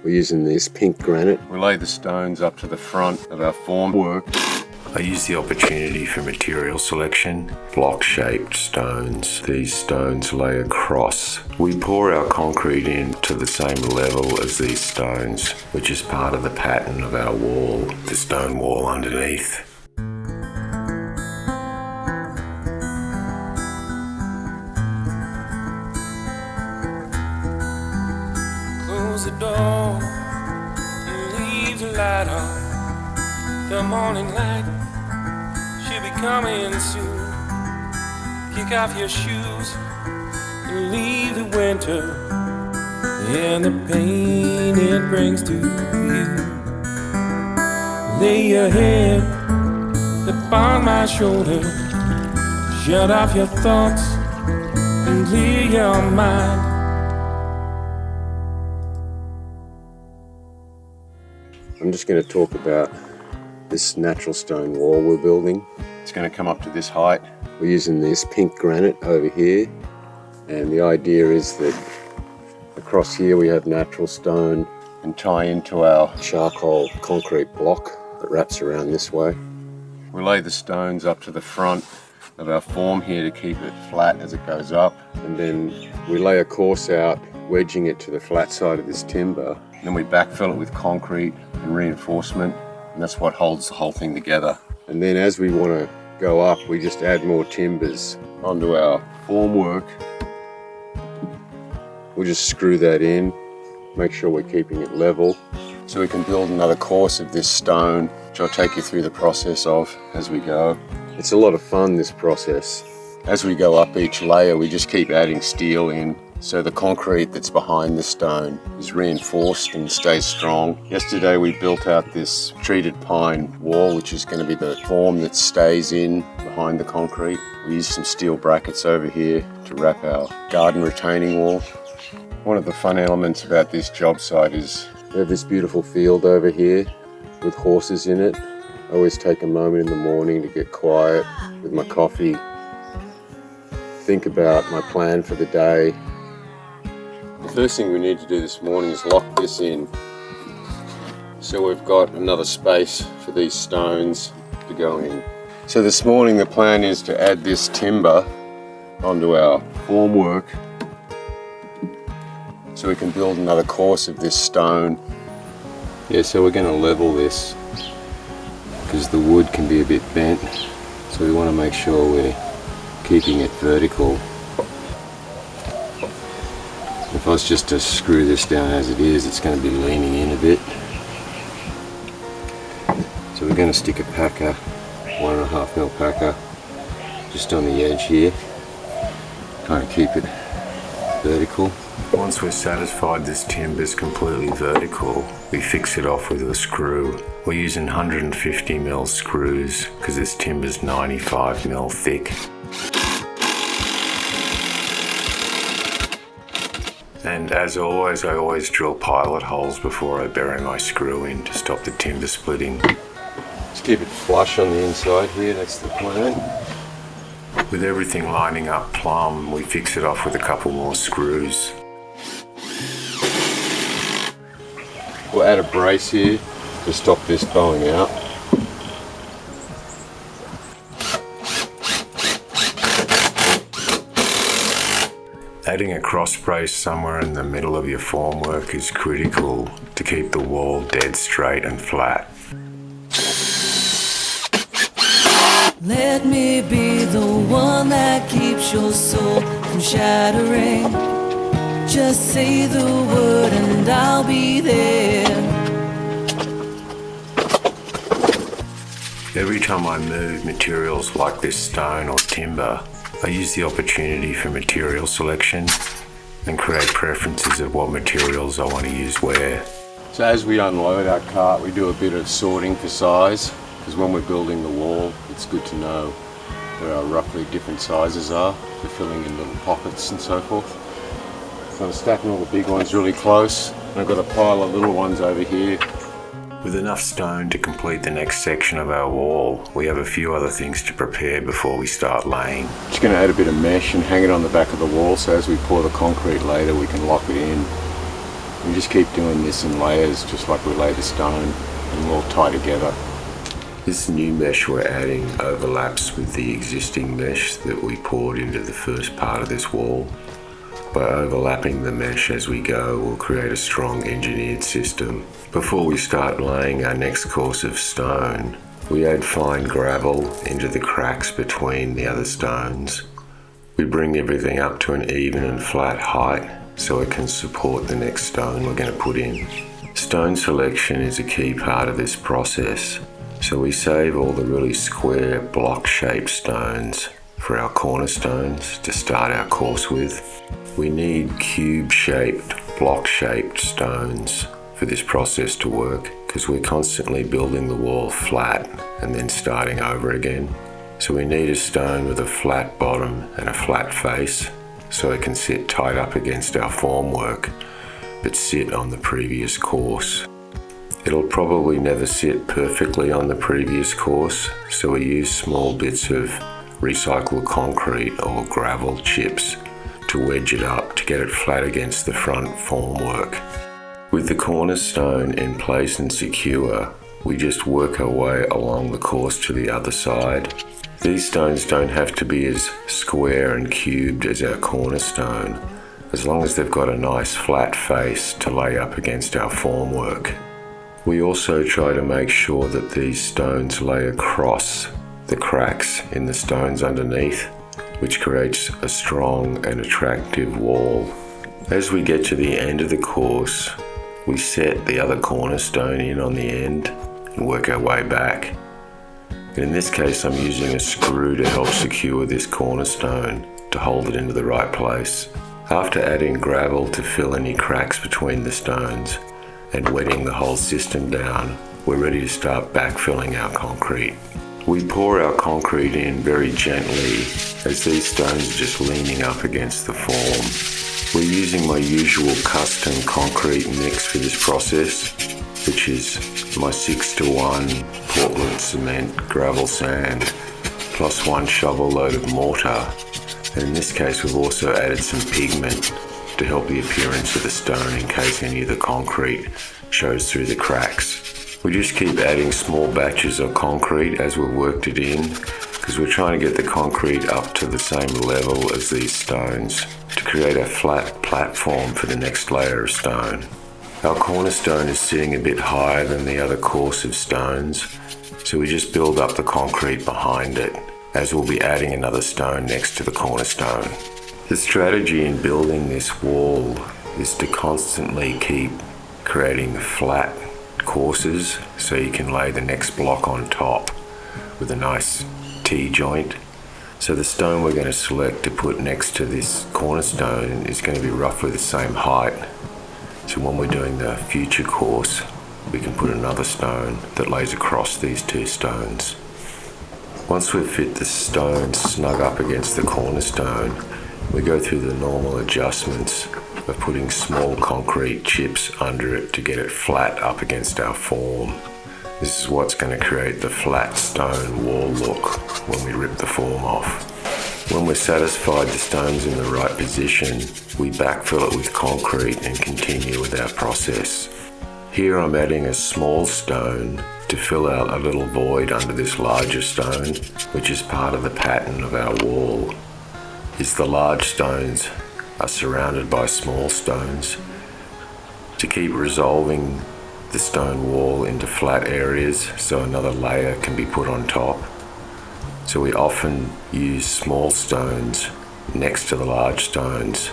We're using this pink granite. We lay the stones up to the front of our formwork. I use the opportunity for material selection. Block-shaped stones. These stones lay across. We pour our concrete in to the same level as these stones, which is part of the pattern of our wall, the stone wall underneath. Close the door and leave the light on. The morning light should be coming soon. Kick off your shoes and leave the winter and the pain it brings to you. Lay your head upon my shoulder. Shut off your thoughts and clear your mind. I'm just going to talk about this natural stone wall we're building. It's going to come up to this height. We're using this pink granite over here, and the idea is that across here we have natural stone and tie into our charcoal concrete block that wraps around this way. We lay the stones up to the front of our form here to keep it flat as it goes up, and then we lay a course out wedging it to the flat side of this timber. Then we backfill it with concrete and reinforcement, and that's what holds the whole thing together. And then as we want to go up, we just add more timbers onto our formwork. We'll just screw that in, make sure we're keeping it level, so we can build another course of this stone, which I'll take you through the process of as we go. It's a lot of fun, this process. As we go up each layer, we just keep adding steel in, so the concrete that's behind the stone is reinforced and stays strong. Yesterday we built out this treated pine wall, which is going to be the form that stays in behind the concrete. We used some steel brackets over here to wrap our garden retaining wall. One of the fun elements about this job site is we have this beautiful field over here with horses in it. I always take a moment in the morning to get quiet with my coffee, think about my plan for the day. The first thing we need to do this morning is lock this in, so we've got another space for these stones to go in. So this morning the plan is to add this timber onto our formwork so we can build another course of this stone. Yeah, so we're going to level this because the wood can be a bit bent, so we want to make sure we're keeping it vertical. If I was just to screw this down as it is, it's going to be leaning in a bit. So we're going to stick a packer, 1.5mm packer, just on the edge here, kind of keep it vertical. Once we're satisfied this timber is completely vertical, we fix it off with a screw. We're using 150mm screws because this timber is 95mm thick. And as always, I always drill pilot holes before I bury my screw in to stop the timber splitting. Just keep it flush on the inside here, that's the plan. With everything lining up plumb, we fix it off with a couple more screws. We'll add a brace here to stop this bowing out. Adding a cross brace somewhere in the middle of your formwork is critical to keep the wall dead straight and flat. Let me be the one that keeps your soul from shattering. Just say the word and I'll be there. Every time I move materials like this stone or timber, I use the opportunity for material selection and create preferences of what materials I want to use where. So as we unload our cart, we do a bit of sorting for size, because when we're building the wall, it's good to know where our roughly different sizes are for filling in little pockets and so forth. So I'm stacking all the big ones really close, and I've got a pile of little ones over here. With enough stone to complete the next section of our wall, we have a few other things to prepare before we start laying. Just going to add a bit of mesh and hang it on the back of the wall, so as we pour the concrete later we can lock it in. We just keep doing this in layers, just like we lay the stone, and we'll all tie together. This new mesh we're adding overlaps with the existing mesh that we poured into the first part of this wall. By overlapping the mesh as we go, we'll create a strong engineered system. Before we start laying our next course of stone, we add fine gravel into the cracks between the other stones. We bring everything up to an even and flat height so it can support the next stone we're going to put in. Stone selection is a key part of this process, so we save all the really square block-shaped stones for our cornerstones to start our course with. We need cube-shaped, block-shaped stones for this process to work because we're constantly building the wall flat and then starting over again. So we need a stone with a flat bottom and a flat face so it can sit tight up against our formwork but sit on the previous course. It'll probably never sit perfectly on the previous course, so we use small bits of recycled concrete or gravel chips to wedge it up to get it flat against the front formwork. With the cornerstone in place and secure, we just work our way along the course to the other side. These stones don't have to be as square and cubed as our cornerstone, as long as they've got a nice flat face to lay up against our formwork. We also try to make sure that these stones lay across the cracks in the stones underneath, which creates a strong and attractive wall. As we get to the end of the course, we set the other cornerstone in on the end and work our way back. In this case, I'm using a screw to help secure this cornerstone to hold it into the right place. After adding gravel to fill any cracks between the stones and wetting the whole system down, we're ready to start backfilling our concrete. We pour our concrete in very gently as these stones are just leaning up against the form. We're using my usual custom concrete mix for this process, which is my 6:1 Portland cement gravel sand plus 1 shovel load of mortar. And in this case we've also added some pigment to help the appearance of the stone in case any of the concrete shows through the cracks. We just keep adding small batches of concrete as we've worked it in because we're trying to get the concrete up to the same level as these stones to create a flat platform for the next layer of stone. Our cornerstone is sitting a bit higher than the other course of stones, so we just build up the concrete behind it as we'll be adding another stone next to the cornerstone. The strategy in building this wall is to constantly keep creating flat courses so you can lay the next block on top with a nice T-joint. So the stone we're going to select to put next to this cornerstone is going to be roughly the same height. So when we're doing the future course, we can put another stone that lays across these two stones. Once we've fit the stone snug up against the cornerstone, we go through the normal adjustments of putting small concrete chips under it to get it flat up against our form. This is what's going to create the flat stone wall look when we rip the form off. When we're satisfied the stone's in the right position, we backfill it with concrete and continue with our process. Here I'm adding a small stone to fill out a little void under this larger stone, which is part of the pattern of our wall. The large stones are surrounded by small stones. To keep resolving the stone wall into flat areas so another layer can be put on top. So we often use small stones next to the large stones.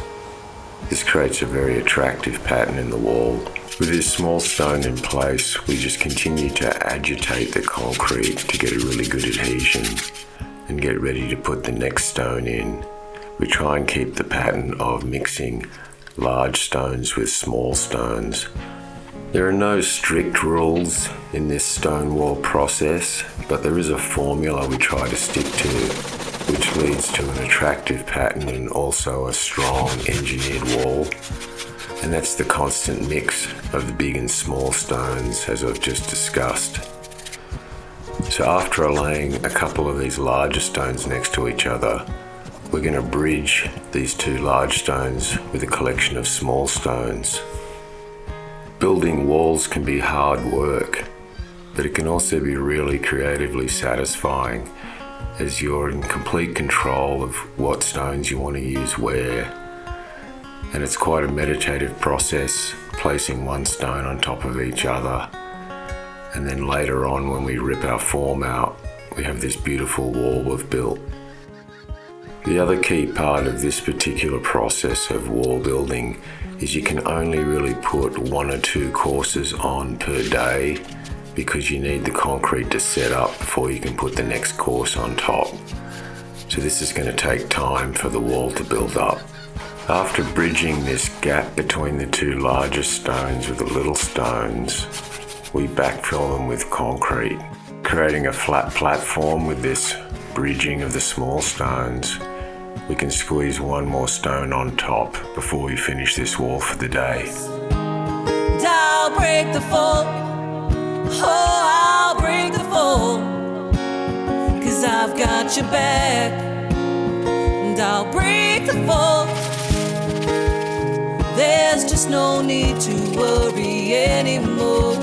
This creates a very attractive pattern in the wall. With this small stone in place, we just continue to agitate the concrete to get a really good adhesion and get ready to put the next stone in. We try and keep the pattern of mixing large stones with small stones. There are no strict rules in this stone wall process, but there is a formula we try to stick to, which leads to an attractive pattern and also a strong engineered wall. And that's the constant mix of the big and small stones, as I've just discussed. So after laying a couple of these larger stones next to each other, we're going to bridge these two large stones with a collection of small stones. Building walls can be hard work, but it can also be really creatively satisfying as you're in complete control of what stones you want to use where. And it's quite a meditative process, placing one stone on top of each other. And then later on, when we rip our form out, we have this beautiful wall we've built. The other key part of this particular process of wall building is you can only really put 1 or 2 courses on per day, because you need the concrete to set up before you can put the next course on top. So this is going to take time for the wall to build up. After bridging this gap between the 2 largest stones with the little stones, we backfill them with concrete, creating a flat platform with this bridging of the small stones. We can squeeze 1 more stone on top before we finish this wall for the day. And I'll break the fall. Oh, I'll break the fall. 'Cause I've got your back. And I'll break the fall. There's just no need to worry anymore.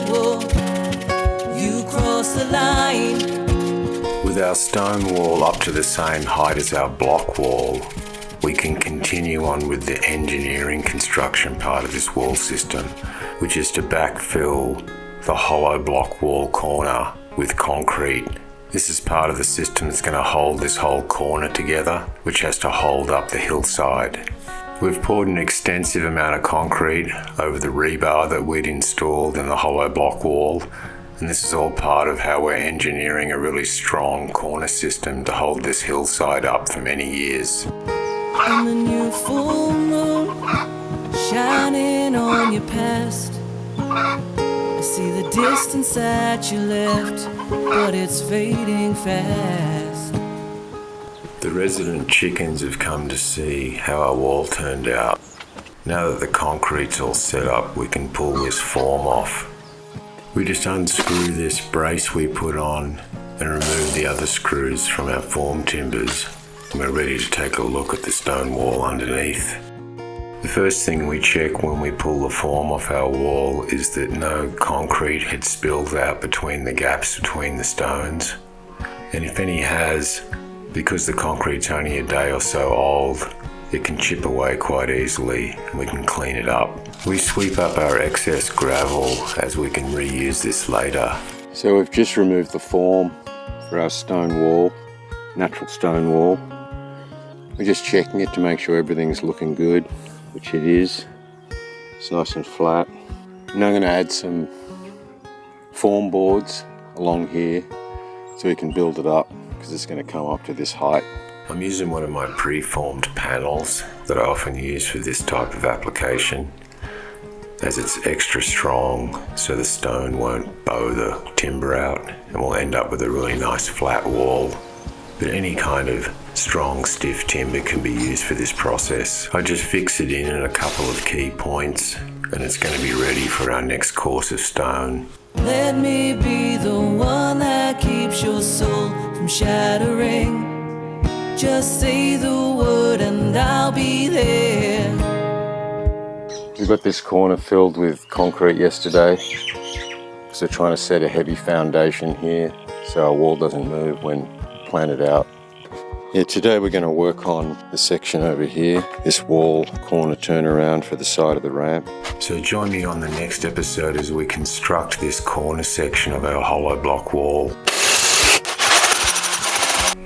You cross the line. With our stone wall up to the same height as our block wall, we can continue on with the engineering construction part of this wall system, which is to backfill the hollow block wall corner with concrete. This is part of the system that's going to hold this whole corner together, which has to hold up the hillside. We've poured an extensive amount of concrete over the rebar that we'd installed in the hollow block wall, and this is all part of how we're engineering a really strong corner system to hold this hillside up for many years. And the new full moon shining on your past. I see the distance that you left, but it's fading fast. The resident chickens have come to see how our wall turned out. Now that the concrete's all set up, we can pull this form off. We just unscrew this brace we put on and remove the other screws from our form timbers, and we're ready to take a look at the stone wall underneath. The first thing we check when we pull the form off our wall is that no concrete had spilled out between the gaps between the stones, and if any has, because the concrete's only a day or so old, it can chip away quite easily and we can clean it up. We sweep up our excess gravel as we can reuse this later. So we've just removed the form for our stone wall, natural stone wall. We're just checking it to make sure everything's looking good, which it is. It's nice and flat. Now I'm going to add some form boards along here so we can build it up, because it's going to come up to this height. I'm using one of my pre-formed panels that I often use for this type of application, as it's extra strong so the stone won't bow the timber out, and we'll end up with a really nice flat wall. But any kind of strong, stiff timber can be used for this process. I just fix it in at a couple of key points, and it's going to be ready for our next course of stone. Let me be the one that keeps your soul from shattering. Just say the word and I'll be there. We got this corner filled with concrete yesterday, so trying to set a heavy foundation here so our wall doesn't move when planted out. Yeah, today we're going to work on the section over here, this wall corner turnaround for the side of the ramp. So join me on the next episode as we construct this corner section of our hollow block wall.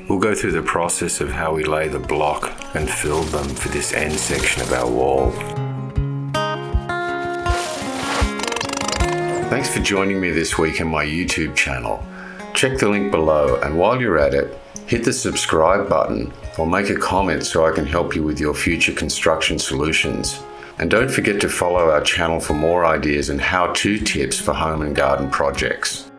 We'll go through the process of how we lay the block and fill them for this end section of our wall. Thanks for joining me this week in my YouTube channel. Check the link below, and while you're at it, hit the subscribe button or make a comment so I can help you with your future construction solutions. And don't forget to follow our channel for more ideas and how-to tips for home and garden projects.